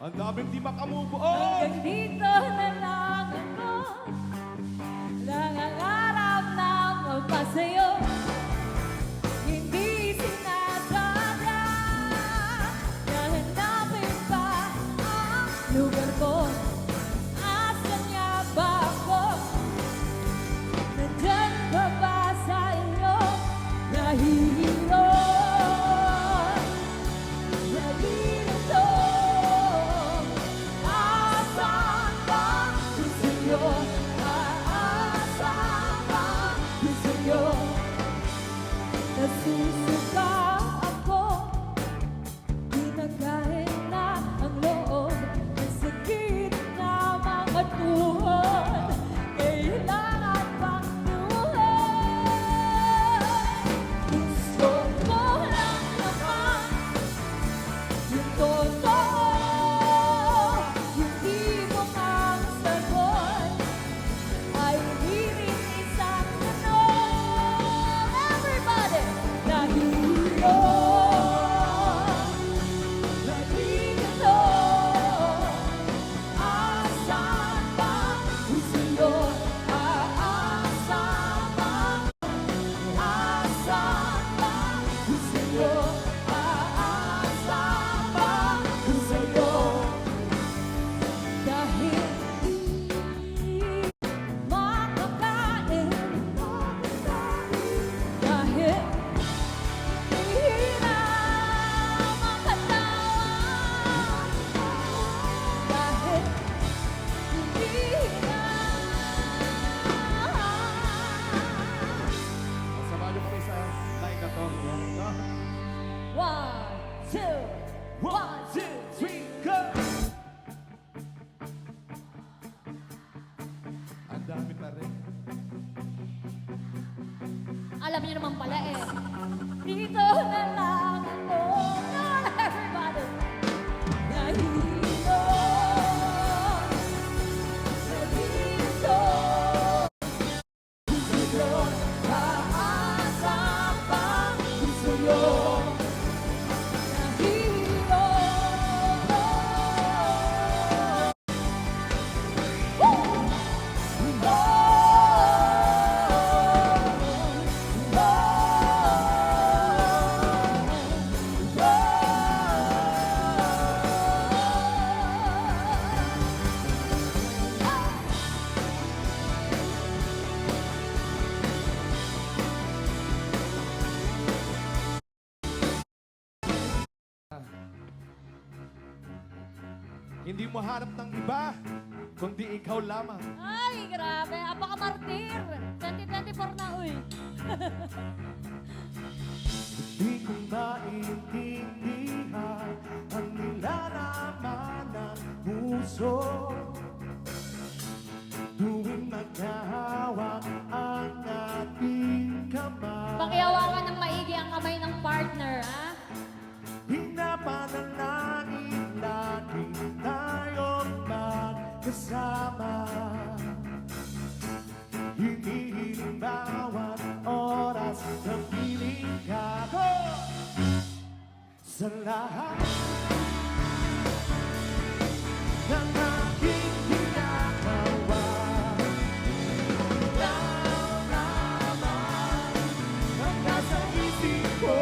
Ang daming di makamove on. Hanggang dito na lang ako, nangangarap na magpasayo. Hindi sinasadya na hanapin pa ang lugar ko. Asan nga ba ako? Nandyan ba ba sa inyo? Nahihilo. Nalilito. Asan ba gusto nyo? Asan ba gusto nyo? Nasusuka ako, pinagkain na ang loob, ang sakit na mga tuhod, kailangan pang buhay. Gusto ko lang naman yung totoo, hindi mo ang sagot ay hiling isang tanong. Everybody! Nahihilo, nalilito. Asan ba gusto nyo? Asan ba? Asan ba gusto nyo? Asan ba gusto nyo? Dahil di makakain, dahil hindi na makatawa, dahil hindi na. Samahan niyo kami sa line na to. No? 1, 2, 1, 2, 3, go! Ang dami pa rin. alam niyo naman pala eh. Dito na lang ako. Everybody. Nahihilo. Nahihilo. Gusto nyo. Aasam pa. Gusto nyo. Nahihilo. Hindi mo hanap ng iba, kundi ikaw lamang. Ay, grabe. Apaka-martir. 2024 na, uy. Di ko maintindihan ang nilalaman ng puso tuwing magkahawak ang ating kamay. Pakihawakan ng maigi ang kamay ng partner, ha? Pinapanalangin lagi tayong magkasama. Hinihiling bawat oras na piling ka ko sa lahat ng aking ginagawa. Nararamdaman ang nasa isip ko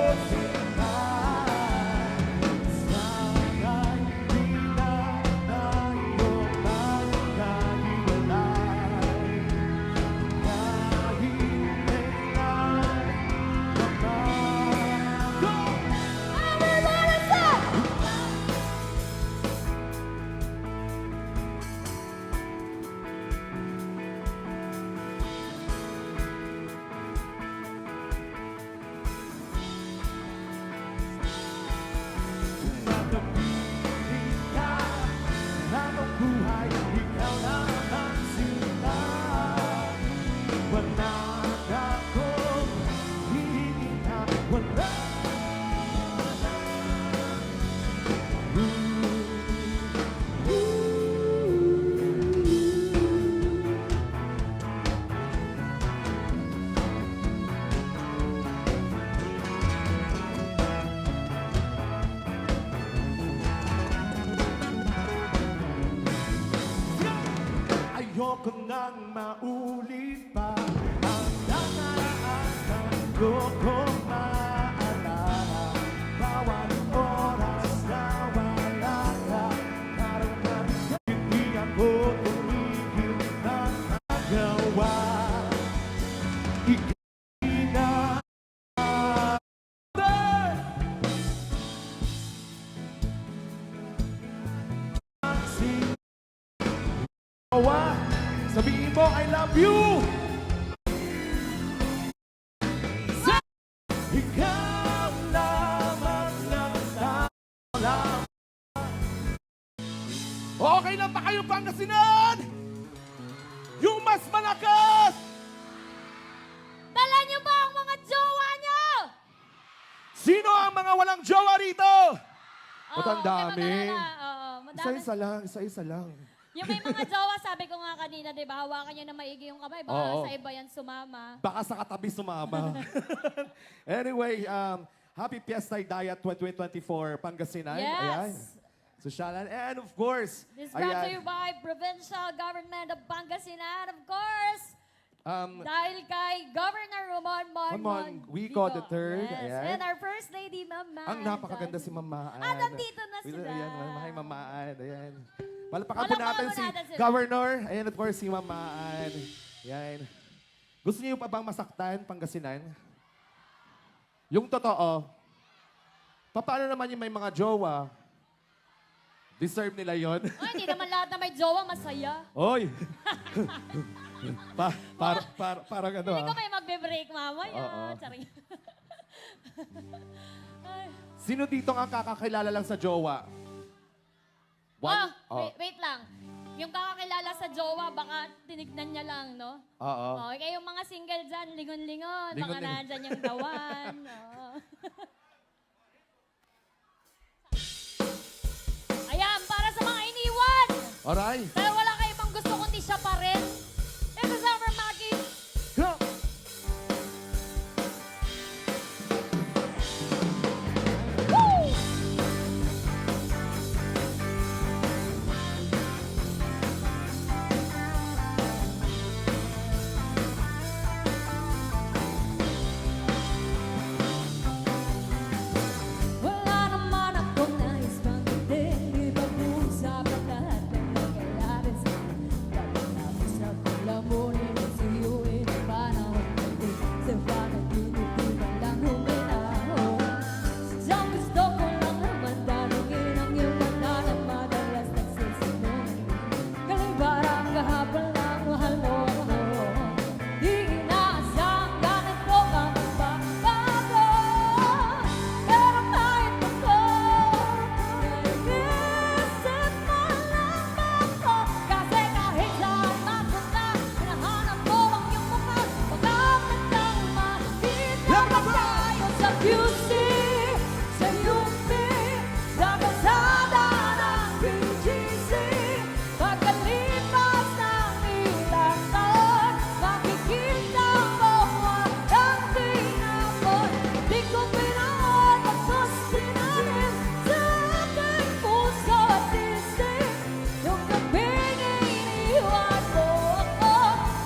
Ayoko nang maulit pa ang nakaraan ko kung maalala. Bawat oras na wala ka, naramdaman hindi ako tumigil ng magawa. Ika'y na sabihin mo, I love you! Ikaw lamang lang lang. Okay na ba kayo, Pangasinan? Yung mas malakas! Dala niyo ba ang mga jowa niyo? Sino ang mga walang jowa rito? Oo, Ba't ang dami? Oo, madami. Isa-isa lang, isa-isa lang. Yung may mga jowa, sabi ko nga kanina, di ba, hawakan niyo na maigi yung kamay. Baka Oo. sa iba yan sumama. Baka sa katabi sumama. Anyway, Happy Fiesta Diet 2024 Pangasinan. Yes. Ayan. Susyalan. And of course, This brought to you by Provincial Government of Pangasinan, of course. Dahil kay Governor Ramon Ramon Wico III. Yes. Ayan. And our First Lady, Mama. Ang napakaganda si Mamaan. Ah, nandito na sila. Ayan, mahay Mamaan. Ayan. Palpakan po Palakpakan natin po si natin sila. Governor. Ayan, of course, si Mamaan. Ayan. Gusto niyo pa bang masaktan, Pangasinan? Yung totoo. Paano naman yung may mga jowa? Deserve nila yon. Ay, hindi naman lahat na may jowa masaya. Oy! Parang ano Hindi ko ah. may magbe-break mamaya. Oo. Charing. Ay. Sino dito ang kakakilala lang sa jowa? Oh, wait lang. Yung kakakilala sa jowa, baka tinignan niya lang, no? Oo. Okay, yung mga single dyan, lingon-lingon. Baka Lingon-lingon. nandyan yung dawan. Oo. Ayan, para sa mga iniwan. Alright. Dahil wala kayo ibang gusto kundi siya pa rin. This is our Maggie. Go! Woo! Wala naman akong nais panggitin, ipag-usap ang lahat ng nangyayari sa akin. Pagkatapos akong lamunin, siyuin ang panahon ko. Sa panaginip, di man lang huminahon. Sadyang gusto ko lang naman tanungin ang iyong mata na madalas nagsisinungaling. Kalibarang kahapon lang, mahal mo ako. Di inaasang ganito ka magbabago. Pero kahit ako, naiisip mo lang ako. Kasi kahit saan mapunta, hinahanap ko ang iyong mukha. Pagkakit lang makita pa tayo sa QC, sa UP, sa kalsada ng BGC. Pagkalipas ng ilang taon, makikita mo ang tinapon. Di ko pinahon at sustinahin sa aking puso at isip. Yung gabing iniwan mo ako,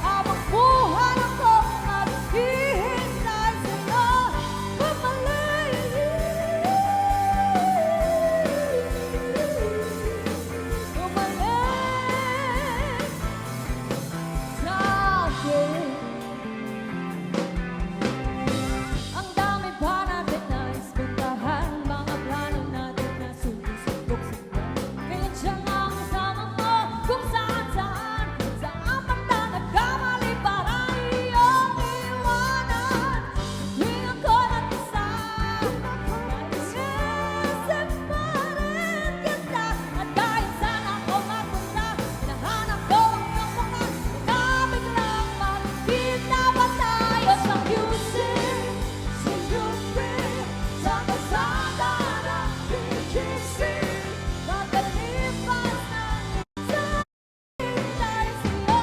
habang buhay ako maghihintay sa'yo. Bumalik sa akin. Ang dami pa natin na ispuntahan, mga plano natin na sumisubok sa buwan. Kaya siya nga ang kasama mo kung saan-saan. Saan man na nagkamali para iyong iwanan. Tuwing ako nag-isa, naiisip pa rin kita. At kahit saan ako mapunta, hinahanap ko ang iyong mukha. Nakabig lang makikita pa tayo sa QC, sa UP, sa kalsada ng BGC. Pagkalipas ng isang hintay sa'yo,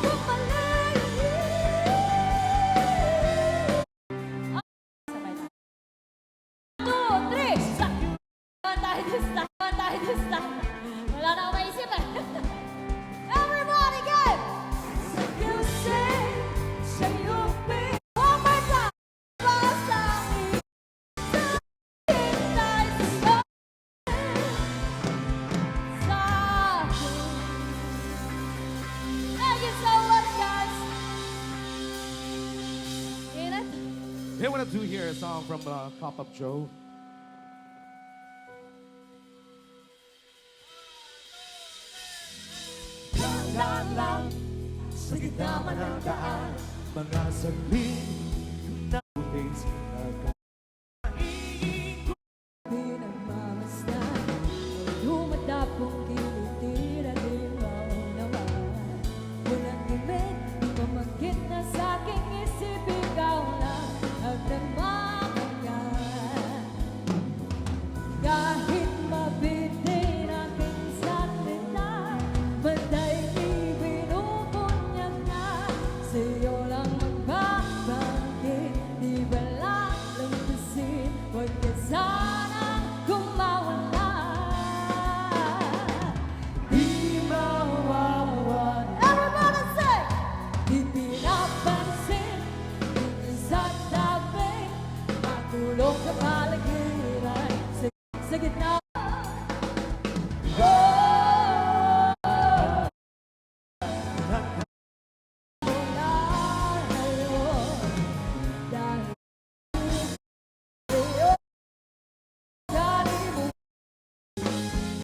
bumalik. Sabay na. 2, 3, stop! Tayo din stop. Wala na akong maisip eh. Everybody go! want to do here a song from Cup of Joe. Lang sa gitna man ng daan, mga saglit